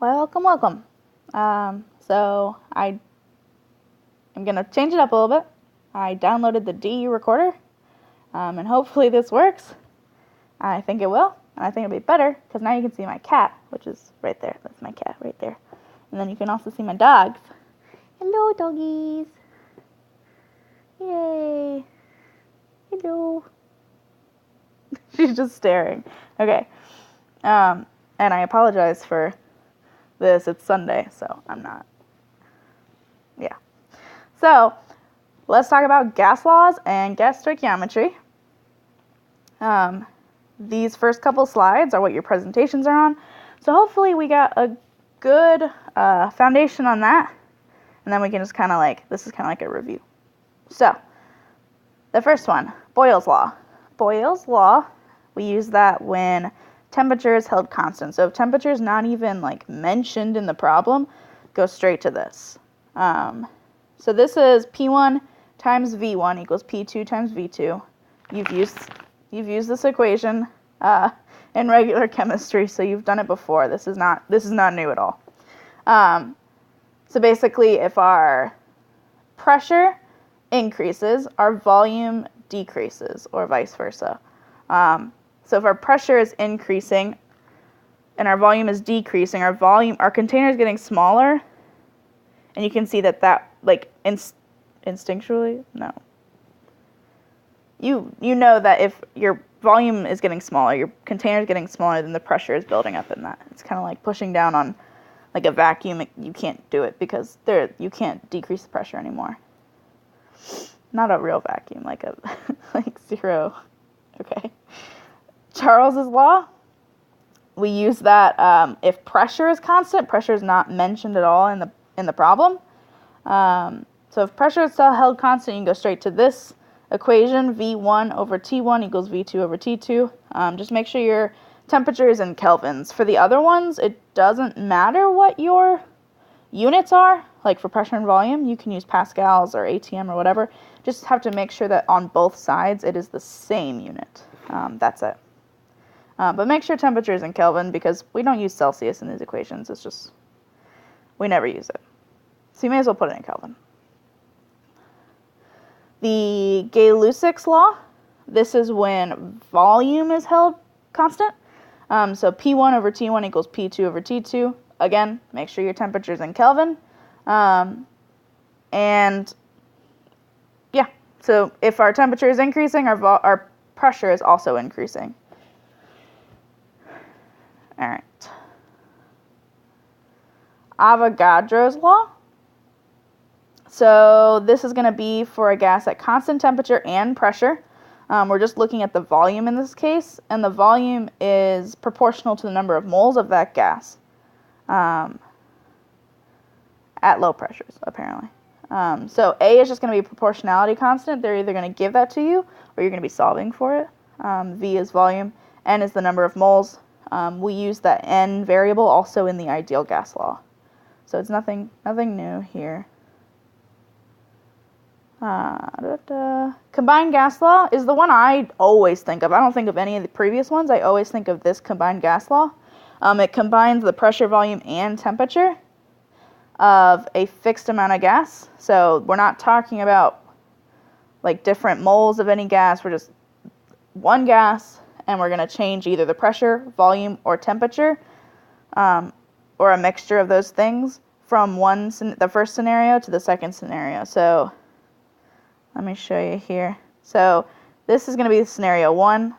Welcome, welcome. So I am going to change it up a little bit. I downloaded the DU recorder, and hopefully this works. I think it will, and I think it'll be better, because now you can see my cat, which is right there. That's my cat right there. And then you can also see my dogs. Hello, doggies. Yay. Hello. She's just staring. Okay. And I apologize for this. It's Sunday, so I'm not. Yeah. So, let's talk about gas laws and gas stoichiometry. These first couple slides are what your presentations are on. So hopefully we got a good foundation on that. And then we can just kind of this is kind of like a review. So, the first one, Boyle's Law. Boyle's Law, we use that when temperature is held constant. So if temperature is not even mentioned in the problem, go straight to this. So this is P1 times V1 equals P2 times V2. You've used this equation in regular chemistry, so you've done it before. This is not new at all. So basically, if our pressure increases, our volume decreases, or vice versa. So if our pressure is increasing and our volume is decreasing, our container is getting smaller, and you can see that instinctually, no. You know that if your volume is getting smaller, your container is getting smaller, then the pressure is building up in that. It's kind of like pushing down on a vacuum. You can't do it because you can't decrease the pressure anymore. Not a real vacuum, like zero. Okay. Charles's law. We use that if pressure is constant. Pressure is not mentioned at all in the problem. So if pressure is still held constant, you can go straight to this equation. V1 over T1 equals V2 over T2. Just make sure your temperature is in kelvins. For the other ones, it doesn't matter what your units are. Like for pressure and volume, you can use pascals or ATM or whatever. Just have to make sure that on both sides it is the same unit. That's it. But make sure temperature is in Kelvin, because we don't use Celsius in these equations. It's just, we never use it. So you may as well put it in Kelvin. The Gay-Lussac's law. This is when volume is held constant. So P1 over T1 equals P2 over T2. Again, make sure your temperature is in Kelvin. And yeah, so if our temperature is increasing, our pressure is also increasing. All right. Avogadro's law. So this is going to be for a gas at constant temperature and pressure. We're just looking at the volume in this case, and the volume is proportional to the number of moles of that gas at low pressures, apparently. So A is just going to be a proportionality constant. They're either going to give that to you, or you're going to be solving for it. V is volume. N is the number of moles. We use that N variable also in the ideal gas law. So it's nothing new here. Combined gas law is the one I always think of. I don't think of any of the previous ones. I always think of this combined gas law. It combines the pressure, volume, and temperature of a fixed amount of gas. So we're not talking about different moles of any gas. We're just one gas, and we're going to change either the pressure, volume, or temperature, or a mixture of those things from the first scenario to the second scenario. So let me show you here. So this is going to be scenario 1.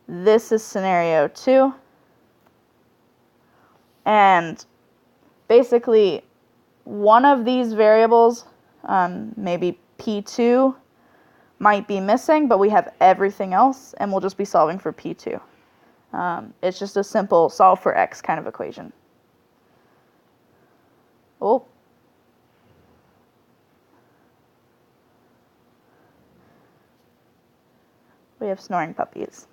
This is scenario 2. And basically, one of these variables, maybe P2, might be missing, but we have everything else, and we'll just be solving for P2. It's just a simple solve for X kind of equation. Oh. We have snoring puppies.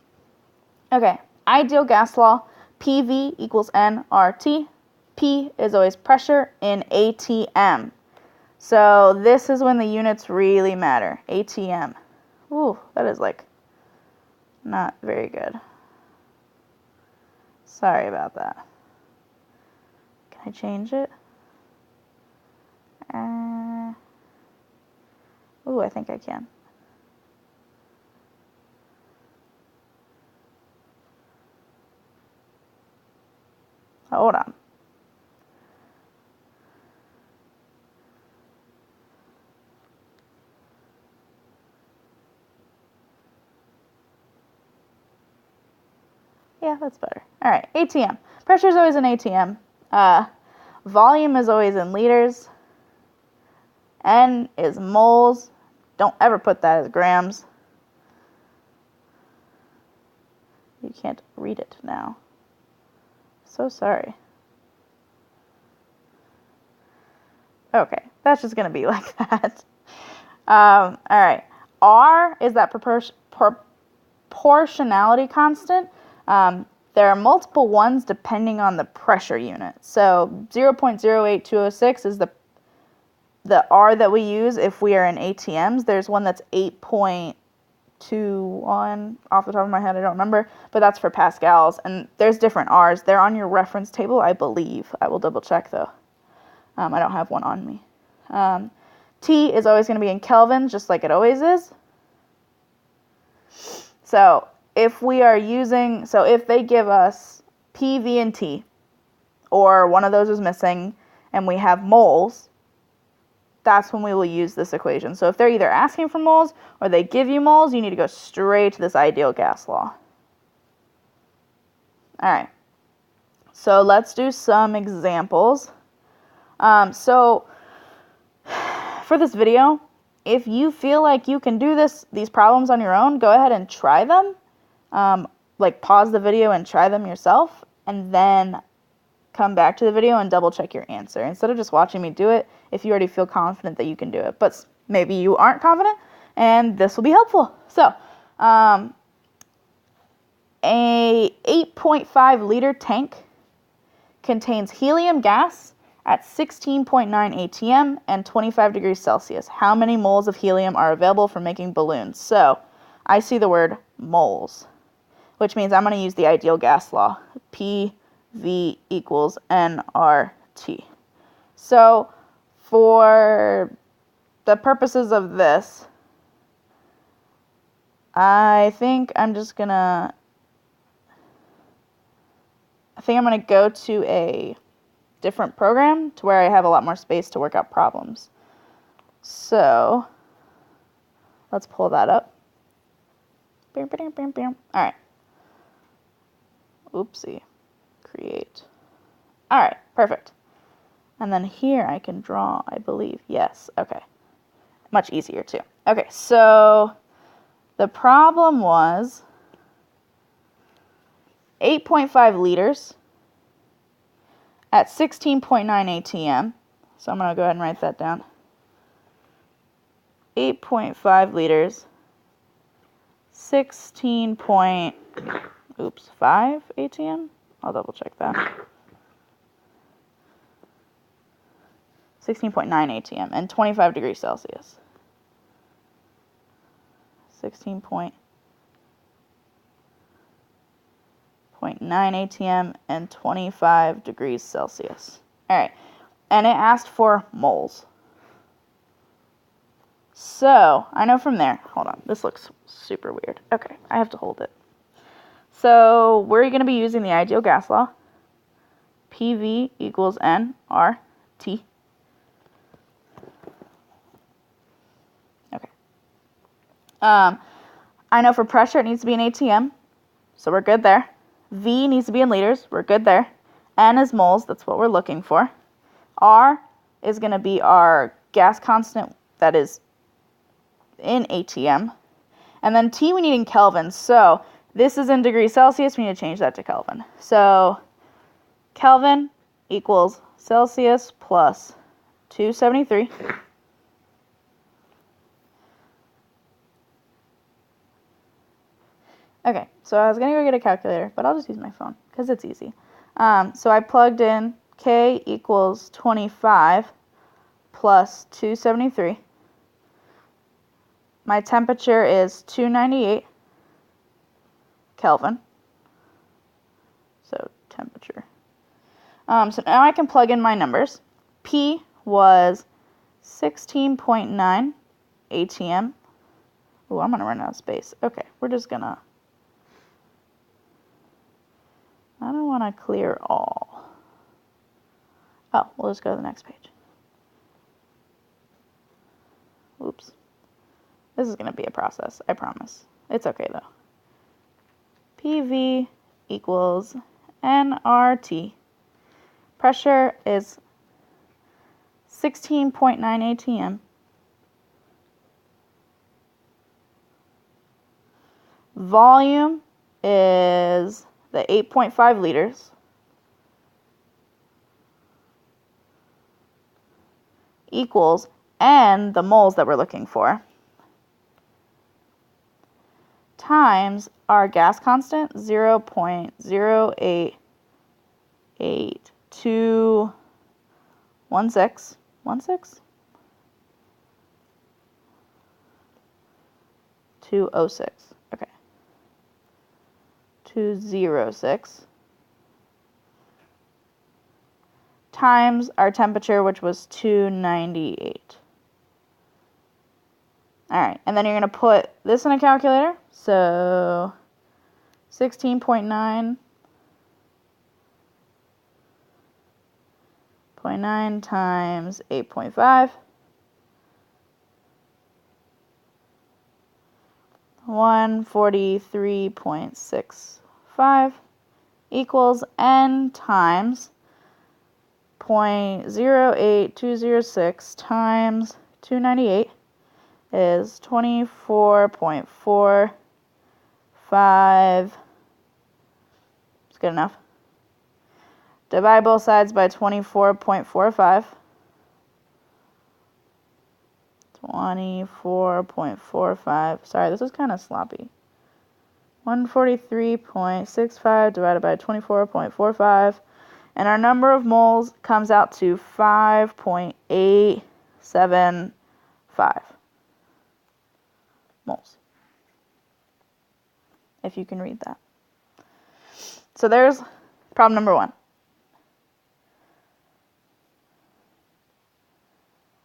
Okay, ideal gas law, PV equals nRT. P is always pressure in ATM. So this is when the units really matter. ATM. Ooh, that is not very good. Sorry about that. I change it? Ooh, I think I can. Hold on. Yeah, that's better. All right, ATM. Pressure is always in ATM. Volume is always in liters. N is moles. Don't ever put that as grams. You can't read it now. So sorry. Okay, that's just going to be like that. All right. R is that proportionality constant. There are multiple ones depending on the pressure unit. So 0.08206 is the R that we use if we are in ATMs. There's one that's 8.21 off the top of my head, I don't remember, but that's for pascals. And there's different R's. They're on your reference table, I believe. I will double check though. I don't have one on me. T is always going to be in kelvins, just like it always is. So if we are using, so if they give us P, V, and T, or one of those is missing, and we have moles, that's when we will use this equation. So if they're either asking for moles or they give you moles, you need to go straight to this ideal gas law. All right. So let's do some examples. So for this video, if you feel like you can do these problems on your own, go ahead and try them. Like pause the video and try them yourself, and then come back to the video and double check your answer instead of just watching me do it if you already feel confident that you can do it. But maybe you aren't confident, and this will be helpful. So a 8.5 liter tank contains helium gas at 16.9 atm and 25 degrees Celsius. How many moles of helium are available for making balloons? So I see the word moles, which means I'm going to use the ideal gas law, PV equals nRT. So for the purposes of this, I think I'm going to go to a different program to where I have a lot more space to work out problems. So let's pull that up. All right. Oopsie. Create. All right, perfect. And then here I can draw, I believe. Yes, okay. Much easier too. Okay, so the problem was 8.5 liters at 16.9 atm. So I'm going to go ahead and write that down. 8.5 liters, 5 atm. I'll double check that. 16.9 atm and 25 degrees Celsius. 16.9 atm and 25 degrees Celsius. All right, and it asked for moles. So I know from there, hold on, this looks super weird. Okay, I have to hold it. So we're going to be using the ideal gas law. PV equals nRT. Okay. I know for pressure it needs to be in atm, so we're good there. V needs to be in liters, we're good there. N is moles, that's what we're looking for. R is going to be our gas constant that is in atm. And then T we need in Kelvin. So this is in degrees Celsius, we need to change that to Kelvin. So Kelvin equals Celsius plus 273. Okay, so I was going to go get a calculator, but I'll just use my phone because it's easy. So I plugged in K equals 25 plus 273. My temperature is 298 Kelvin. So temperature. So now I can plug in my numbers. P was 16.9 ATM. Ooh, I'm going to run out of space. Okay, we're just going to... I don't want to clear all. Oh, we'll just go to the next page. Oops. This is going to be a process, I promise. It's okay, though. PV equals nRT. Pressure is 16.9 ATM. Volume is the 8.5 liters. Equals N, the moles that we're looking for, times our gas constant, 0.0888216. 206. Okay. 206 times our temperature, which was 298. All right, and then you're going to put this in a calculator. So 16.9 times 8.5. 143.65 equals N times 0.08206 times 298 is 24.45. It's good enough. Divide both sides by 24.45. 24.45. Sorry, this is kind of sloppy. 143.65 divided by 24.45. And our number of moles comes out to 5.875 moles. If you can read that. So there's problem number 1.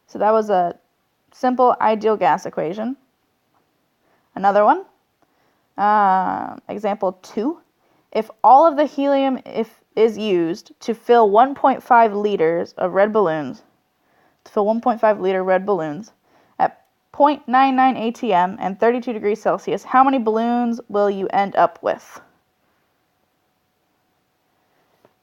So that was a simple ideal gas equation. Another one, example 2. If all of the helium is used to fill 1.5 liters of red balloons, at 0.99 ATM and 32 degrees Celsius, how many balloons will you end up with?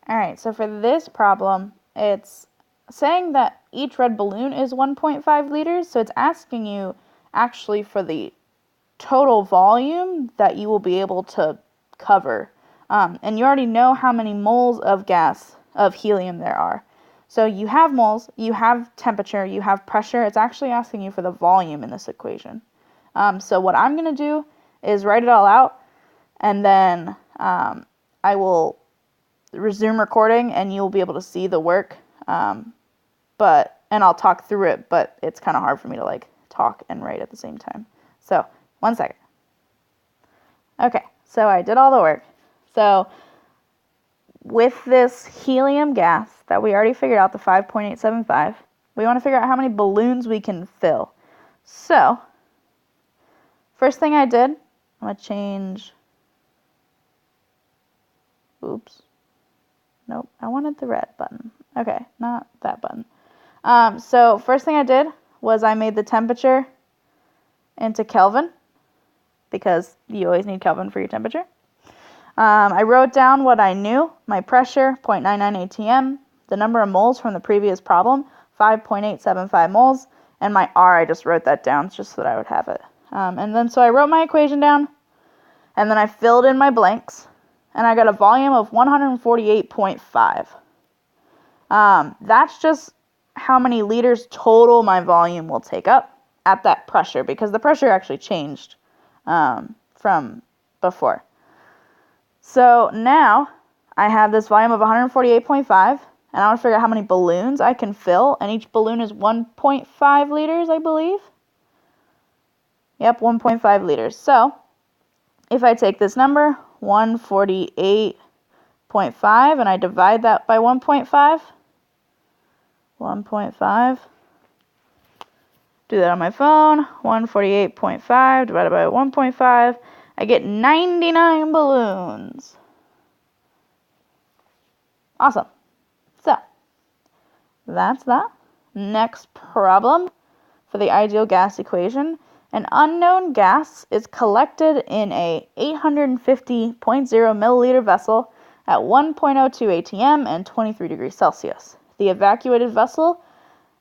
All right, so for this problem, it's saying that each red balloon is 1.5 liters, so it's asking you actually for the total volume that you will be able to cover. And you already know how many moles of gas, of helium there are. So you have moles, you have temperature, you have pressure. It's actually asking you for the volume in this equation. So what I'm going to do is write it all out, and then I will resume recording, and you'll be able to see the work. And I'll talk through it, but it's kind of hard for me to talk and write at the same time. So 1 second. Okay, so I did all the work. So with this helium gas that we already figured out, the 5.875, we want to figure out how many balloons we can fill. So first thing I did, I'm going to change, oops, nope, I wanted the red button. Okay, not that button. So first thing I did was I made the temperature into Kelvin, because you always need Kelvin for your temperature. I wrote down what I knew, my pressure, 0.99 ATM, the number of moles from the previous problem, 5.875 moles, and my R, I just wrote that down just so that I would have it. And then so I wrote my equation down, and then I filled in my blanks, and I got a volume of 148.5. That's just how many liters total my volume will take up at that pressure, because the pressure actually changed from before. So now I have this volume of 148.5, and I want to figure out how many balloons I can fill, and each balloon is 1.5 liters, I believe. Yep, 1.5 liters. So if I take this number, 148.5 0.5, and I divide that by 1.5. 1.5. Do that on my phone. 148.5 divided by 1.5. I get 99 balloons. Awesome. So, that's that. Next problem for the ideal gas equation. An unknown gas is collected in a 850.0 milliliter vessel at 1.02 atm and 23 degrees Celsius. The evacuated vessel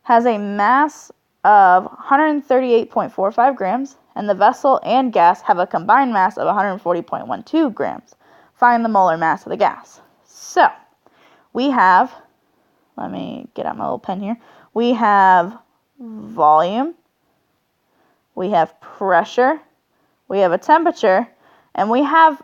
has a mass of 138.45 grams, and the vessel and gas have a combined mass of 140.12 grams. Find the molar mass of the gas. So, we have, let me get out my little pen here. We have volume, we have pressure, we have a temperature, and we have,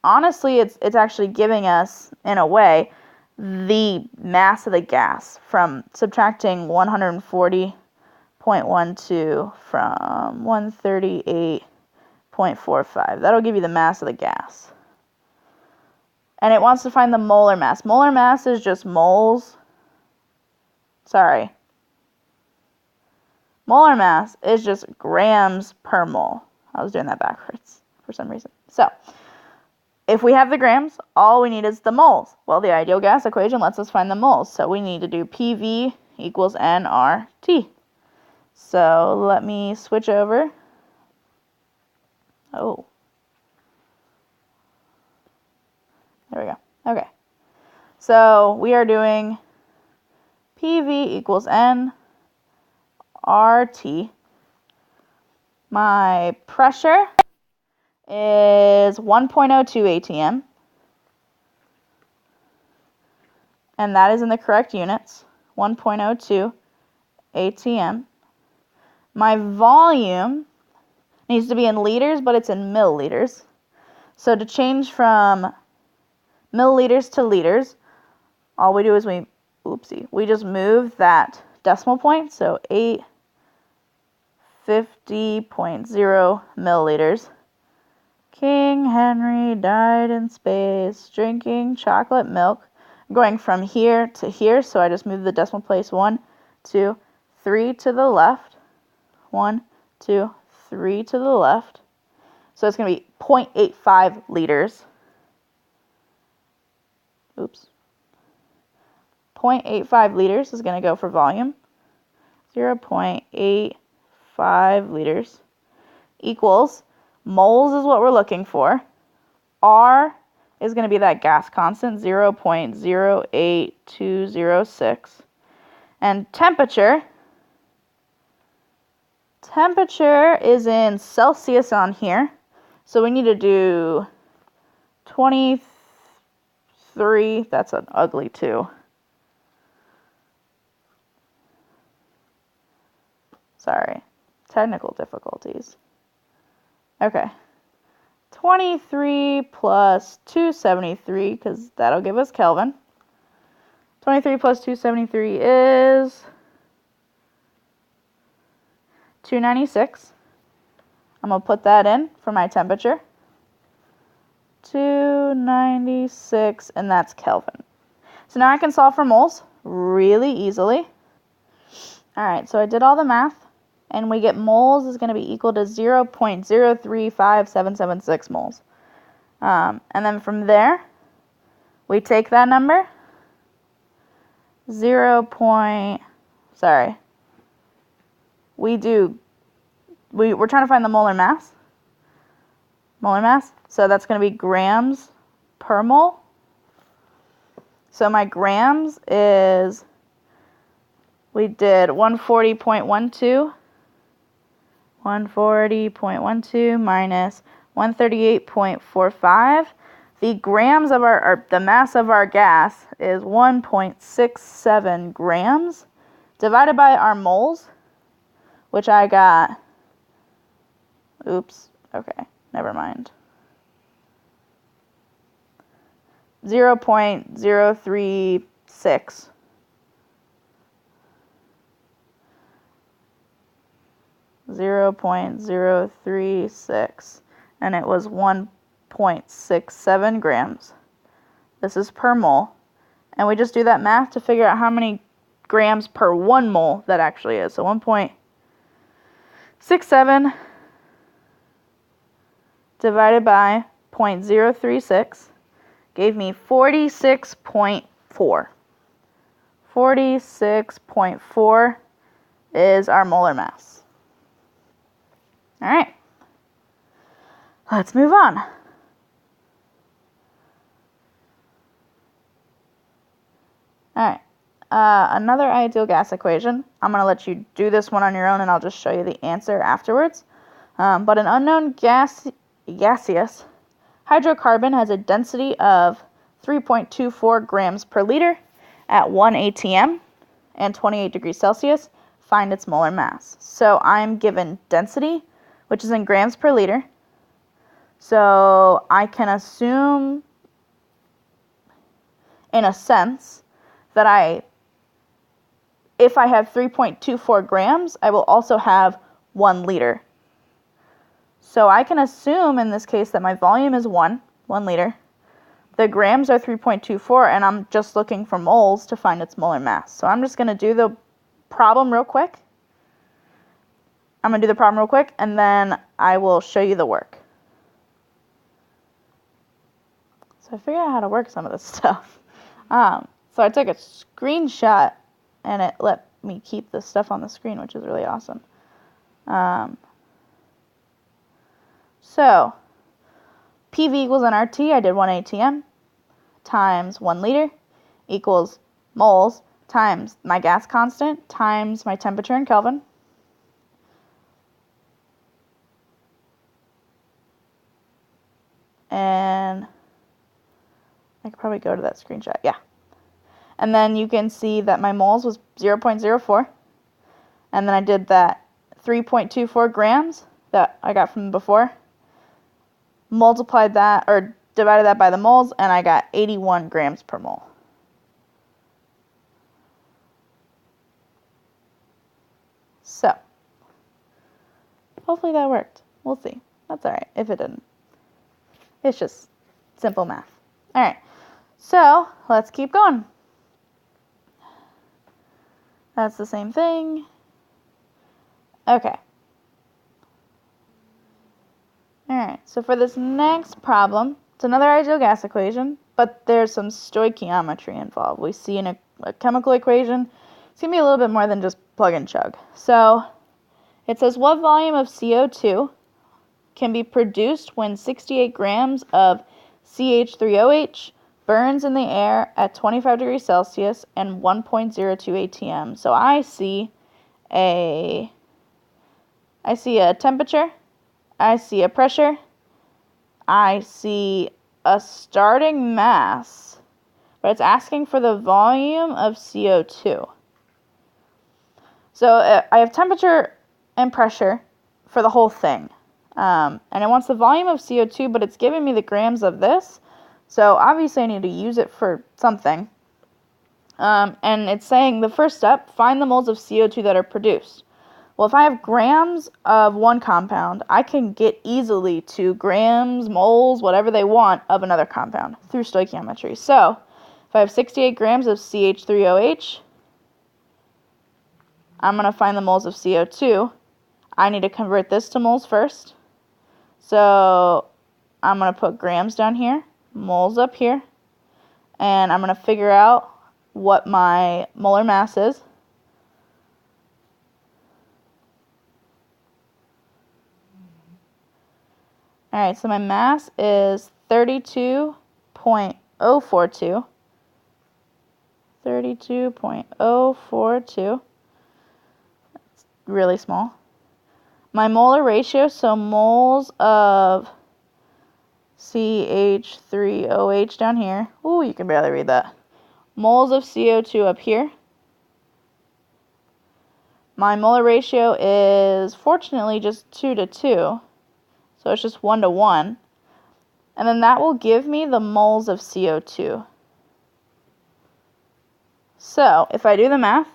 honestly, it's actually giving us, in a way, the mass of the gas from subtracting 140.12 from 138.45. That'll give you the mass of the gas. And it wants to find the molar mass. Molar mass is just moles. Sorry. Molar mass is just grams per mole. I was doing that backwards for some reason. So, if we have the grams, all we need is the moles. Well, the ideal gas equation lets us find the moles. So we need to do PV equals nRT. So let me switch over. Oh. There we go. Okay. So we are doing PV equals nRT. My pressure is 1.02 atm. And that is in the correct units. 1.02 atm. My volume needs to be in liters, but it's in milliliters. So to change from milliliters to liters, all we do is we just move that decimal point. So 850.0 milliliters. King Henry died in space, drinking chocolate milk. I'm going from here to here, so I just move the decimal place 1, 2, 3 to the left. 1, 2, 3 to the left. So it's going to be 0.85 liters. 0.85 liters is going to go for volume. 0.85 liters equals, moles is what we're looking for. R is going to be that gas constant, 0.08206. And temperature is in Celsius on here. So we need to do 23. That's an ugly 2. Sorry. Technical difficulties. Okay. 23 plus 273, because that'll give us Kelvin. 23 plus 273 is 296. I'm going to put that in for my temperature. 296, and that's Kelvin. So now I can solve for moles really easily. All right, so I did all the math, and we get moles is going to be equal to 0.035776 moles. And then from there, we take that number, we're trying to find the molar mass. So that's going to be grams per mole. So my grams is, we did 140.12 minus 138.45. The grams of the mass of our gas is 1.67 grams divided by our moles, which I got, never mind. 0.036. And it was 1.67 grams. This is per mole. And we just do that math to figure out how many grams per 1 mole that actually is. So 1.67 divided by 0.036 gave me 46.4. 46.4 is our molar mass. All right, let's move on. All right, another ideal gas equation. I'm going to let you do this one on your own, and I'll just show you the answer afterwards. But an unknown gaseous hydrocarbon has a density of 3.24 grams per liter at 1 atm and 28 degrees Celsius. Find its molar mass. So I'm given density, which is in grams per liter. So I can assume, in a sense, that if I have 3.24 grams, I will also have 1 liter. So I can assume in this case that my volume is 1 liter. The grams are 3.24, and I'm just looking for moles to find its molar mass. So I'm just going to do the problem real quick. And then I will show you the work. So I figured out how to work some of this stuff. So I took a screenshot, and it let me keep this stuff on the screen, which is really awesome. So PV equals nRT, I did 1 atm, times 1 liter, equals moles, times my gas constant, times my temperature in Kelvin. And I could probably go to that screenshot, yeah. And then you can see that my moles was 0.04. And then I did that 3.24 grams that I got from before. Multiplied that, or divided that by the moles, and I got 81 grams per mole. So, hopefully that worked. We'll see. That's alright if it didn't. It's just simple math. Alright, so let's keep going. That's the same thing. Okay. Alright, so for this next problem, it's another ideal gas equation, but there's some stoichiometry involved. We see in a chemical equation, it's going to be a little bit more than just plug and chug. So it says, what volume of CO2 can be produced when 68 grams of CH3OH burns in the air at 25 degrees Celsius and 1.02 atm? So I see a temperature, I see a pressure, I see a starting mass, but it's asking for the volume of CO2. So I have temperature and pressure for the whole thing. And it wants the volume of CO2, but it's giving me the grams of this. So obviously I need to use it for something. And it's saying the first step, find the moles of CO2 that are produced. Well, if I have grams of one compound, I can get easily to grams, moles, whatever they want of another compound through stoichiometry. So if I have 68 grams of CH3OH, I'm going to find the moles of CO2. I need to convert this to moles first. So I'm going to put grams down here, moles up here, and I'm going to figure out what my molar mass is. Alright, so my mass is 32.042. 32.042. That's really small. My molar ratio, so moles of CH3OH down here. Ooh, you can barely read that. Moles of CO2 up here. My molar ratio is, fortunately, just 2 to 2. So it's just 1 to 1. And then that will give me the moles of CO2. So if I do the math,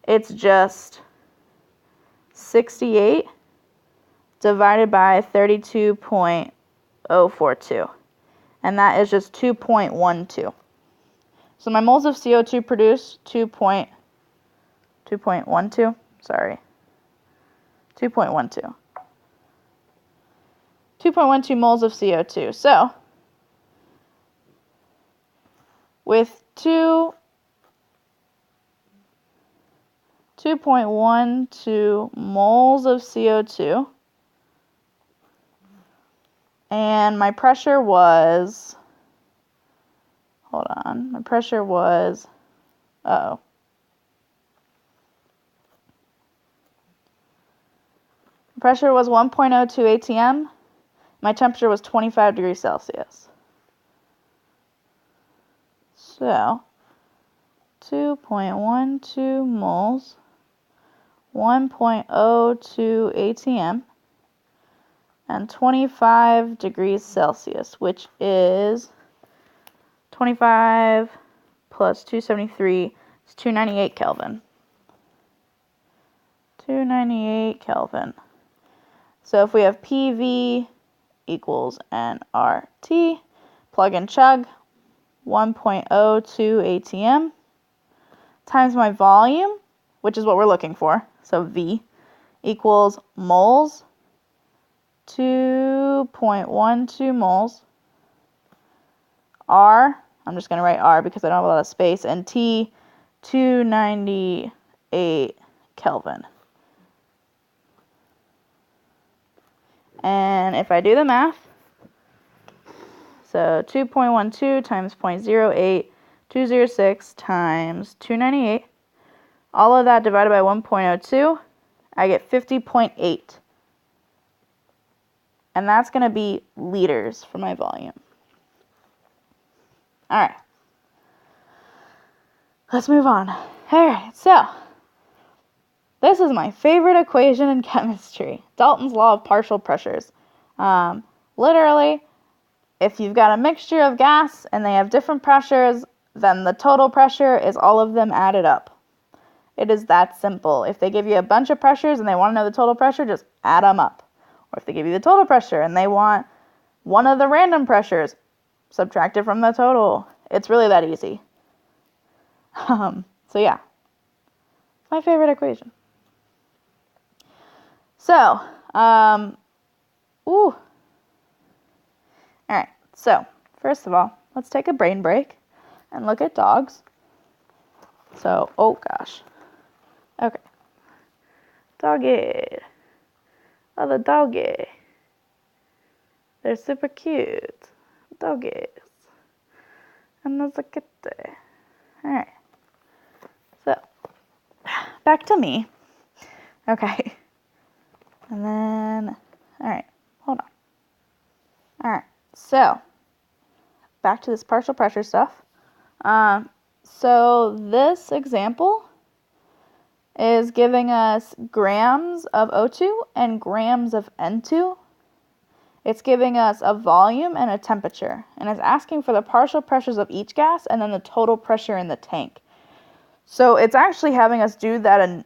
it's just 68 divided by 32.042. And that is just 2.12. So my moles of CO2 produce 2.12, sorry, 2.12. 2.12 moles of CO2. So with 2.12 moles of CO2, and my pressure was, hold on, my pressure was, my pressure was 1.02 atm. My temperature was 25 degrees Celsius. So 2.12 moles, 1.02 atm, and 25 degrees Celsius, which is 25 plus 273 is 298 Kelvin. 298 Kelvin. So if we have PV equals nRT, plug and chug, 1.02 atm times my volume, which is what we're looking for, so V, equals moles, 2.12 moles, R, I'm just going to write R because I don't have a lot of space, and T, 298 Kelvin. And if I do the math, so 2.12 times 0.08206 times 298, all of that divided by 1.02, I get 50.8. And that's going to be liters for my volume. All right. Let's move on. All right, so this is my favorite equation in chemistry, Dalton's law of partial pressures. Literally, if you've got a mixture of gas and they have different pressures, then the total pressure is all of them added up. It is that simple. If they give you a bunch of pressures and they want to know the total pressure, just add them up. Or if they give you the total pressure and they want one of the random pressures, subtract it from the total. It's really that easy. So yeah, my favorite equation. So, All right, so first of all, let's take a brain break and look at dogs. So, oh gosh. Okay. Doggy. Oh, the doggy. They're super cute. Doggies. And there's a kitty. Alright. So, back to me. Okay. And then, alright, hold on. Alright, so, back to this partial pressure stuff. So this example is giving us grams of O2 and grams of N2. It's giving us a volume and a temperature, and it's asking for the partial pressures of each gas and then the total pressure in the tank. So it's actually having us do that in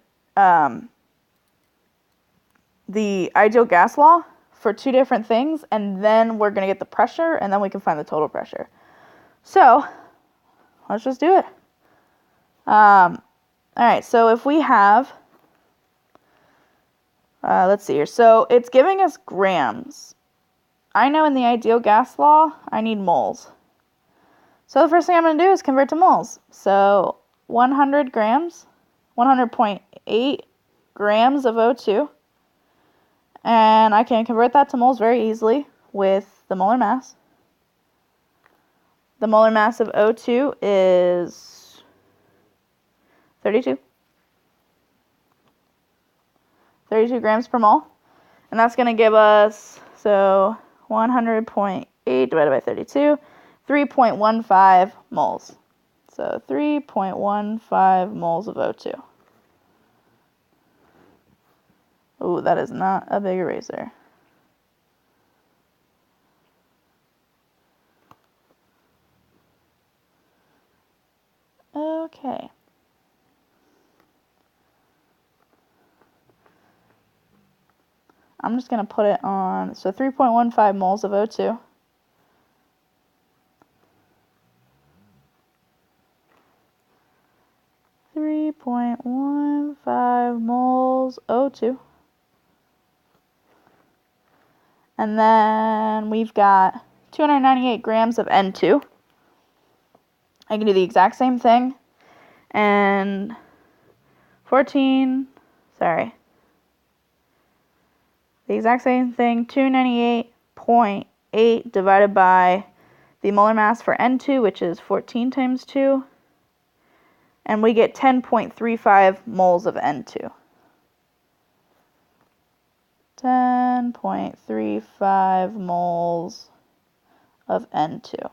the ideal gas law for two different things, and then we're going to get the pressure, and then we can find the total pressure. So let's just do it. All right, so if we have, let's see here. So it's giving us grams. I know in the ideal gas law, I need moles. So the first thing I'm going to do is convert to moles. So 100 grams, 100.8 grams of O2. And I can convert that to moles very easily with the molar mass. The molar mass of O2 is 32. 32 grams per mole. And that's going to give us, so 100.8 divided by 32, 3.15 moles. So 3.15 moles of O2. Ooh, that is not a big eraser. Okay. I'm just going to put it on, so 3.15 moles of O2. 3.15 moles O2. And then we've got 298 grams of N2. I can do the exact same thing. And the exact same thing, 298.8 divided by the molar mass for N2, which is 14 times 2. And we get 10.35 moles of N2. 10.35 moles of N2. All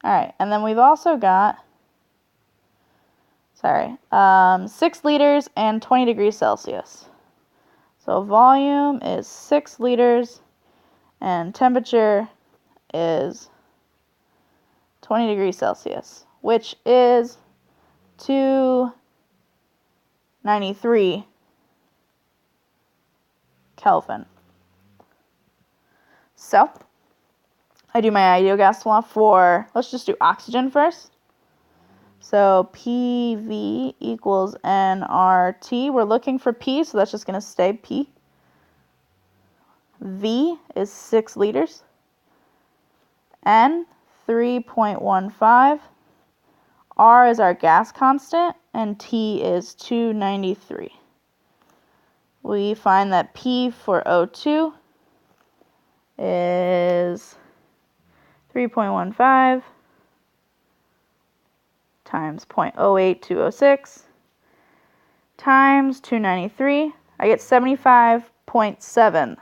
right, and then we've also got, 6 liters and 20 degrees Celsius. So volume is 6 liters and temperature is 20 degrees Celsius, which is 293 Kelvin. So I do my ideal gas law for, let's just do oxygen first. So PV equals nRT. We're looking for P, so that's just going to stay P. V is 6 liters. N, 3.15. R is our gas constant, and T is 293. We find that P for O2 is 3.15 times 0.08206 times 293. I get 75.7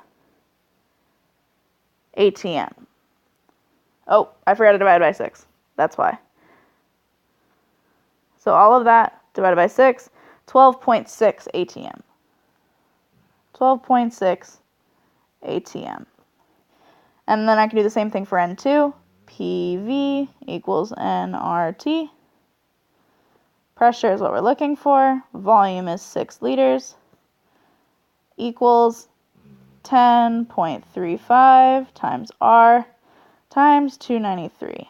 ATM. Oh, I forgot to divide by 6. That's why. So all of that divided by 6, 12.6 ATM. 12.6 ATM. And then I can do the same thing for N2. PV equals nRT. Pressure is what we're looking for. Volume is 6 liters. Equals 10.35 times R times 293.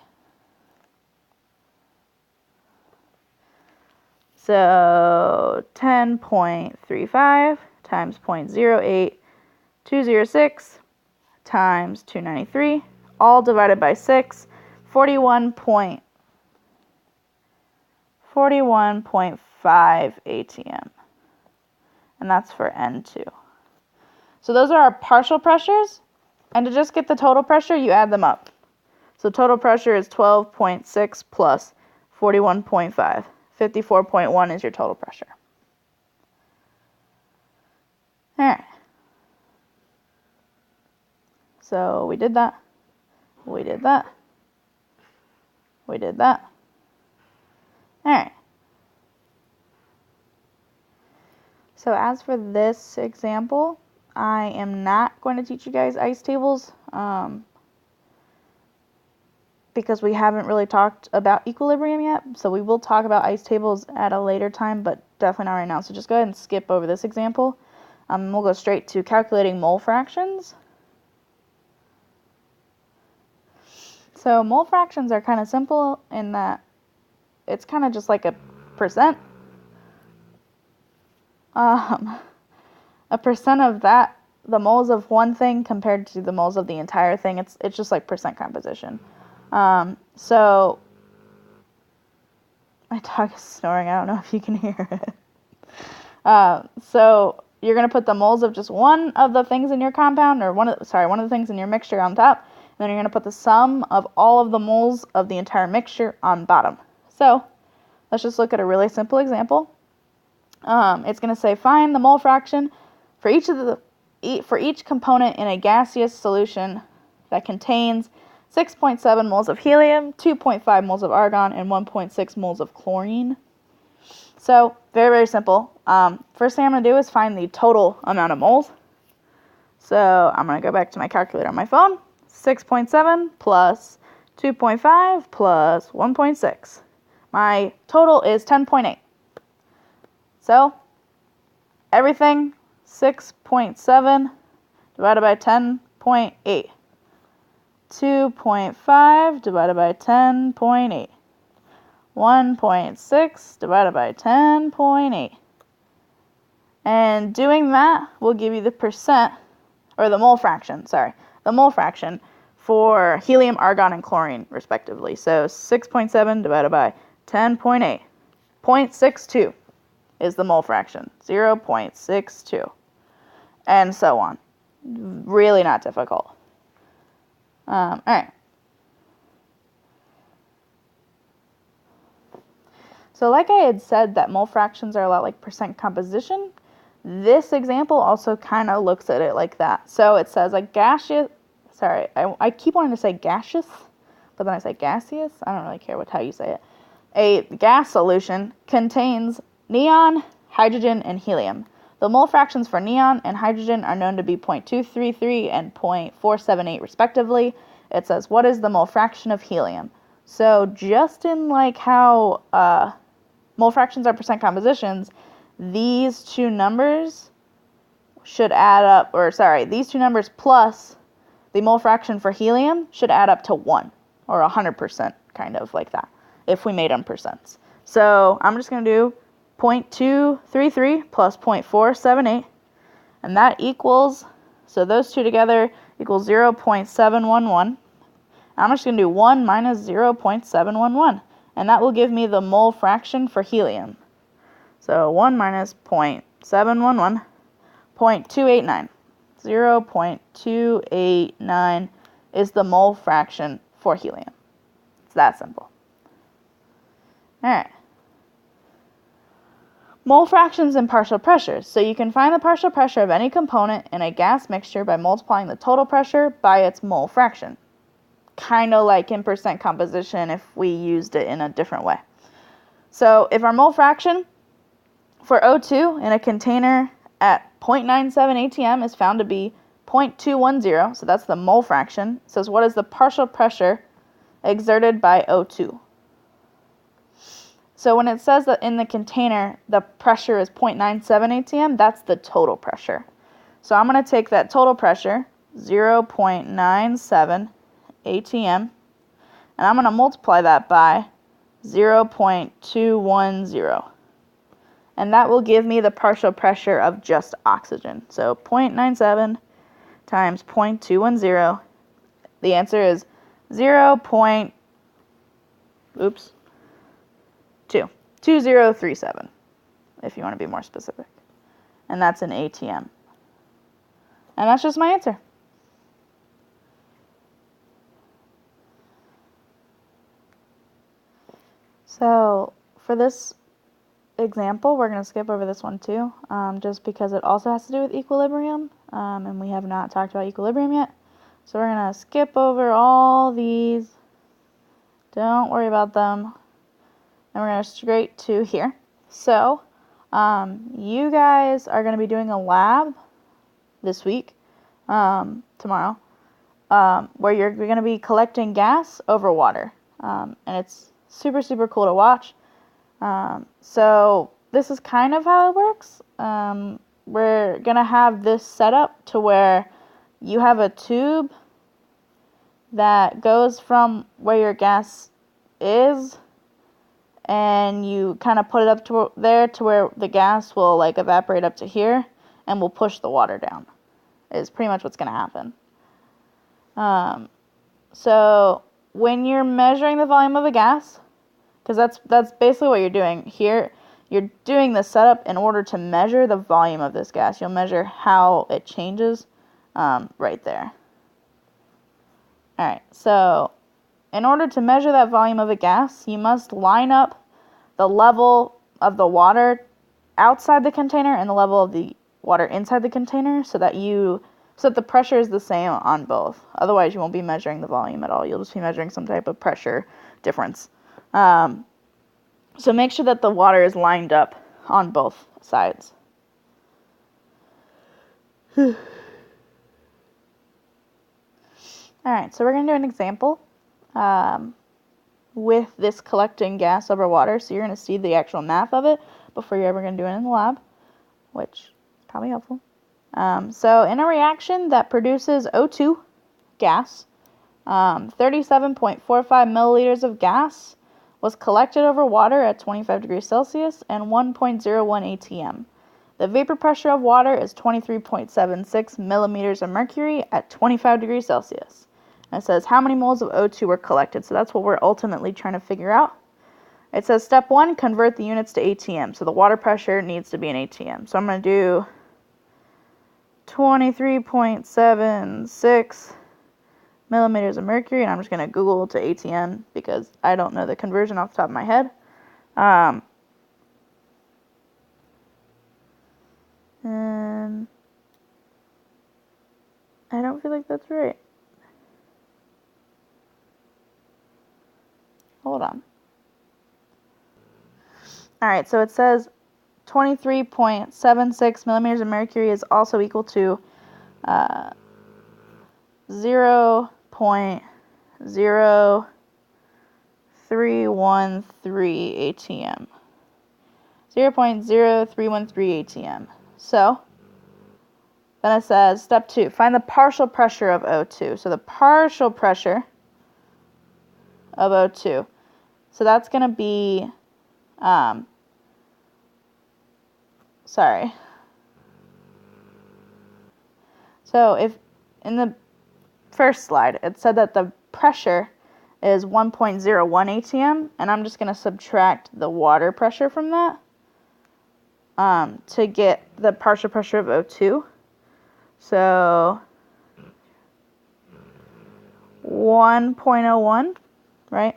So 10.35 times 0.08206 times 293, all divided by 6, 41.5 ATM. And that's for N2. So those are our partial pressures. And to just get the total pressure, you add them up. So total pressure is 12.6 plus 41.5. 54.1 is your total pressure. All right. So we did that. We did that. We did that. All right. So as for this example, I am not going to teach you guys ice tables because we haven't really talked about equilibrium yet. So we will talk about ice tables at a later time, but definitely not right now. So just go ahead and skip over this example. We'll go straight to calculating mole fractions. So mole fractions are kind of simple in that it's kind of just like a percent. A percent of that, the moles of one thing compared to the moles of the entire thing, it's just like percent composition. So my dog is snoring. I don't know if you can hear it. So you're going to put the moles of just one of the things in your compound, or one of the things in your mixture on top, and then you're going to put the sum of all of the moles of the entire mixture on bottom. So let's just look at a really simple example. It's going to say find the mole fraction for each component in a gaseous solution that contains 6.7 moles of helium, 2.5 moles of argon, and 1.6 moles of chlorine. So very, very simple. First thing I'm going to do is find the total amount of moles. So I'm going to go back to my calculator on my phone. 6.7 plus 2.5 plus 1.6. My total is 10.8. So everything 6.7 divided by 10.8. 2.5 divided by 10.8. 1.6 divided by 10.8. And doing that will give you the percent, or the mole fraction, the mole fraction for helium, argon, and chlorine, respectively. So 6.7 divided by 10.8. 0.62 is the mole fraction, 0.62, and so on. Really not difficult. All right. So like I had said that mole fractions are a lot like percent composition, this example also kind of looks at it like that. So it says a gaseous, I keep wanting to say gaseous, but then I say gaseous. I don't really care how you say it. A gas solution contains neon, hydrogen, and helium. The mole fractions for neon and hydrogen are known to be 0.233 and 0.478 respectively. It says, what is the mole fraction of helium? So just in like how mole fractions are percent compositions, these two numbers should add up, these two numbers plus the mole fraction for helium should add up to 1, or 100%, kind of like that, if we made them percents. So I'm just going to do 0.233 plus 0.478, and that equals, so those two together equals 0.711. I'm just going to do 1 minus 0.711, and that will give me the mole fraction for helium. So 1 minus 0.711, 0.289. 0.289 is the mole fraction for helium. It's that simple. All right. Mole fractions and partial pressures. So you can find the partial pressure of any component in a gas mixture by multiplying the total pressure by its mole fraction. Kind of like in percent composition if we used it in a different way. So if our mole fraction for O2 in a container at 0.97 atm is found to be 0.210, so that's the mole fraction. It says, what is the partial pressure exerted by O2? So when it says that in the container the pressure is 0.97 atm, that's the total pressure. So I'm going to take that total pressure, 0.97 atm, and I'm going to multiply that by 0.210. And that will give me the partial pressure of just oxygen. So 0.97 times 0.210. The answer is 2037, if you want to be more specific. And that's an ATM. And that's just my answer. So for this example, we're going to skip over this one too, just because it also has to do with equilibrium, and we have not talked about equilibrium yet. So we're going to skip over all these. Don't worry about them. And we're going to straight to here. So you guys are going to be doing a lab this week, tomorrow, where you're going to be collecting gas over water, and it's super, super cool to watch. So this is kind of how it works. We're going to have this set up to where you have a tube that goes from where your gas is, and you kind of put it up to there to where the gas will like evaporate up to here and will push the water down, is pretty much what's going to happen. So when you're measuring the volume of a gas, because that's basically what you're doing here. You're doing the setup in order to measure the volume of this gas. You'll measure how it changes right there. All right, so in order to measure that volume of a gas, you must line up the level of the water outside the container and the level of the water inside the container so that the pressure is the same on both. Otherwise, you won't be measuring the volume at all. You'll just be measuring some type of pressure difference. So make sure that the water is lined up on both sides. Alright, so we're going to do an example with this collecting gas over water. So you're going to see the actual math of it before you're ever going to do it in the lab, which is probably helpful. So in a reaction that produces O2 gas, 37.45 milliliters of gas was collected over water at 25 degrees Celsius and 1.01 atm. The vapor pressure of water is 23.76 millimeters of mercury at 25 degrees Celsius. And it says how many moles of O2 were collected. So that's what we're ultimately trying to figure out. It says step 1, convert the units to atm. So the water pressure needs to be an atm. So I'm going to do 23.76 millimeters of mercury, and I'm just going to Google to atm because I don't know the conversion off the top of my head. And I don't feel like that's right. Hold on. Alright, so it says 23.76 millimeters of mercury is also equal to 0.0313 atm. 0.0313 atm. So, then it says, step 2, find the partial pressure of O2. So the partial pressure of O2. So that's going to be, So if in the first slide, it said that the pressure is 1.01 atm, and I'm just going to subtract the water pressure from that to get the partial pressure of O2. So 1.01, right?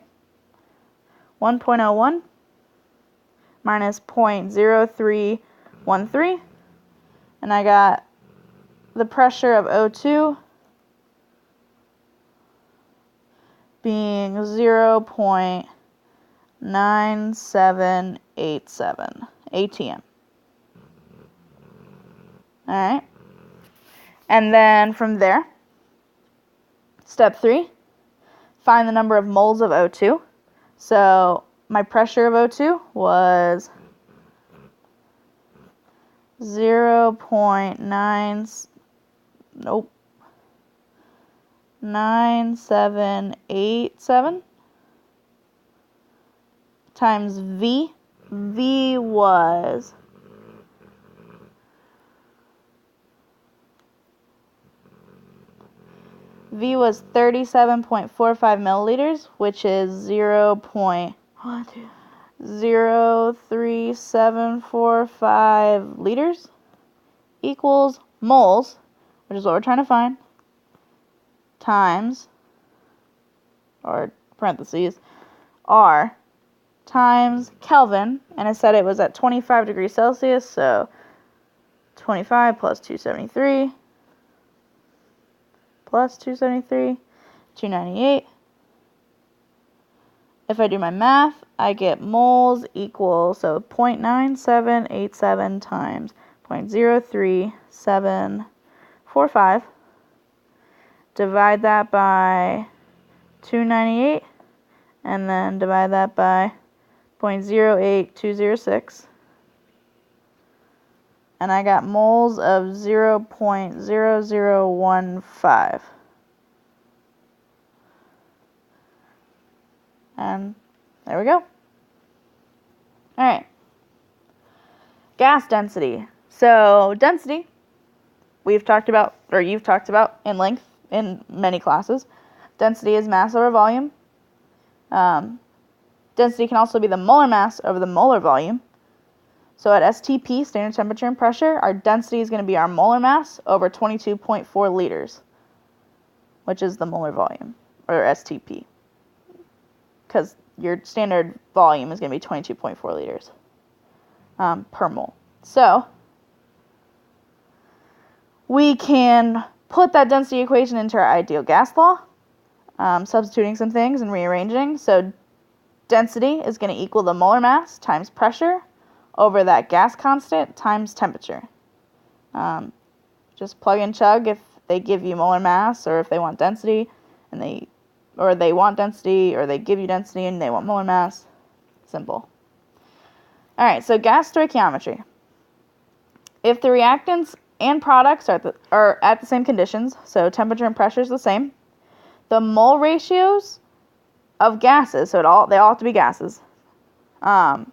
1.01 minus 0.0313, and I got the pressure of O2 being 0.9787 atm. Alright. And then from there, step 3, find the number of moles of O2. So my pressure of O2 was 9787 times V. V was 37.45 milliliters, which is 0.03745 liters, equals moles, which is what we're trying to find, times, or parentheses, R, times Kelvin, and it said it was at 25 degrees Celsius, so 25 plus 273 plus 273, 298. If I do my math, I get moles equal, so 0.9787 times 0.03745. Divide that by 298, and then divide that by 0.08206. And I got moles of 0.0015. And there we go. Alright. Gas density. So density, we've talked about, or you've talked about in length in many classes. Density is mass over volume. Density can also be the molar mass over the molar volume. So at STP, standard temperature and pressure, our density is going to be our molar mass over 22.4 liters, which is the molar volume, or STP, because your standard volume is going to be 22.4 liters per mole. So we can put that density equation into our ideal gas law, substituting some things and rearranging. So density is going to equal the molar mass times pressure over that gas constant times temperature. Just plug and chug if they give you molar mass, or if they want density, and they want density, or they give you density and they want molar mass. Simple. Alright, so gas stoichiometry. If the reactants and products are at the same conditions, so temperature and pressure is the same, the mole ratios of gases, so they all have to be gases, or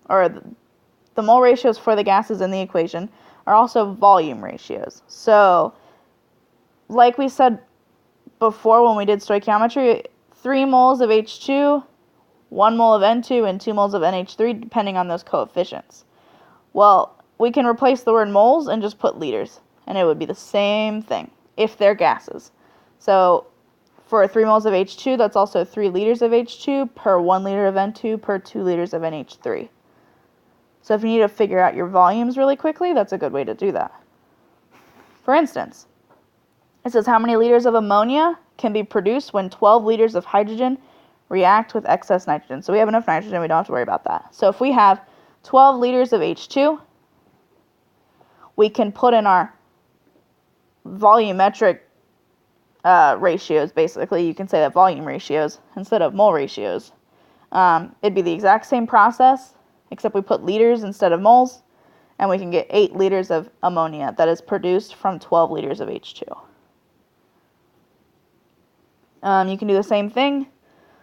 the mole ratios for the gases in the equation are also volume ratios. So, like we said before when we did stoichiometry, 3 moles of H2, 1 mole of N2, and 2 moles of NH3, depending on those coefficients. Well, we can replace the word moles and just put liters, and it would be the same thing if they're gases. So, for 3 moles of H2, that's also 3 liters of H2 per 1 liter of N2 per 2 liters of NH3. So if you need to figure out your volumes really quickly, that's a good way to do that. For instance, it says how many liters of ammonia can be produced when 12 liters of hydrogen react with excess nitrogen. So we have enough nitrogen, we don't have to worry about that. So if we have 12 liters of H2, we can put in our volumetric ratios, basically. You can say that volume ratios instead of mole ratios. It'd be the exact same process, except we put liters instead of moles, and we can get 8 liters of ammonia that is produced from 12 liters of H2. You can do the same thing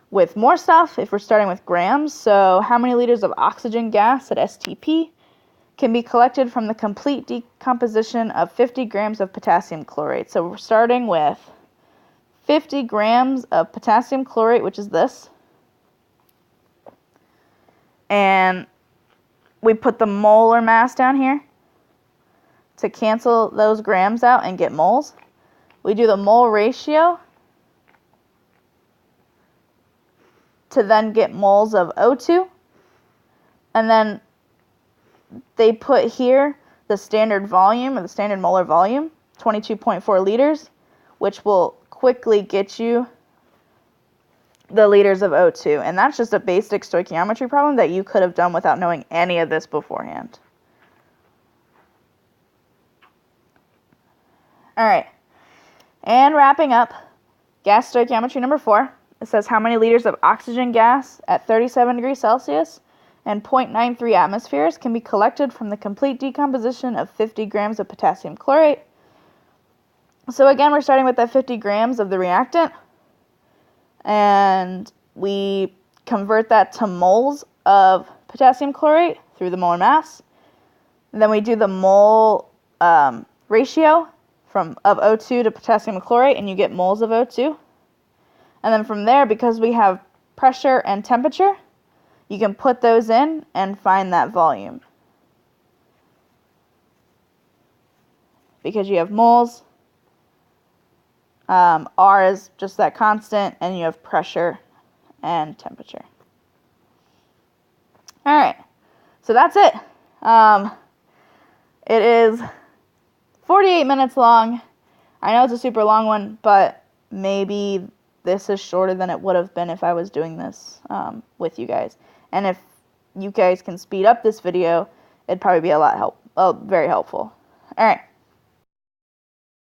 with more stuff if we're starting with grams. So how many liters of oxygen gas at STP can be collected from the complete decomposition of 50 grams of potassium chlorate? So we're starting with 50 grams of potassium chlorate, which is this. And we put the molar mass down here to cancel those grams out and get moles. We do the mole ratio to then get moles of O2. And then they put here the standard volume, or the standard molar volume, 22.4 liters, which will quickly get you the liters of O2. And that's just a basic stoichiometry problem that you could have done without knowing any of this beforehand. All right. And wrapping up, gas stoichiometry number 4. It says how many liters of oxygen gas at 37 degrees Celsius and 0.93 atmospheres can be collected from the complete decomposition of 50 grams of potassium chlorate. So again, we're starting with that 50 grams of the reactant, and we convert that to moles of potassium chlorate through the molar mass. And then we do the mole ratio of O2 to potassium chlorate, and you get moles of O2. And then from there, because we have pressure and temperature, you can put those in and find that volume. Because you have moles, R is just that constant, and you have pressure and temperature. All right, so that's it. It is 48 minutes long. I know it's a super long one, but maybe this is shorter than it would have been if I was doing this with you guys. And if you guys can speed up this video, it'd probably be very helpful. All right.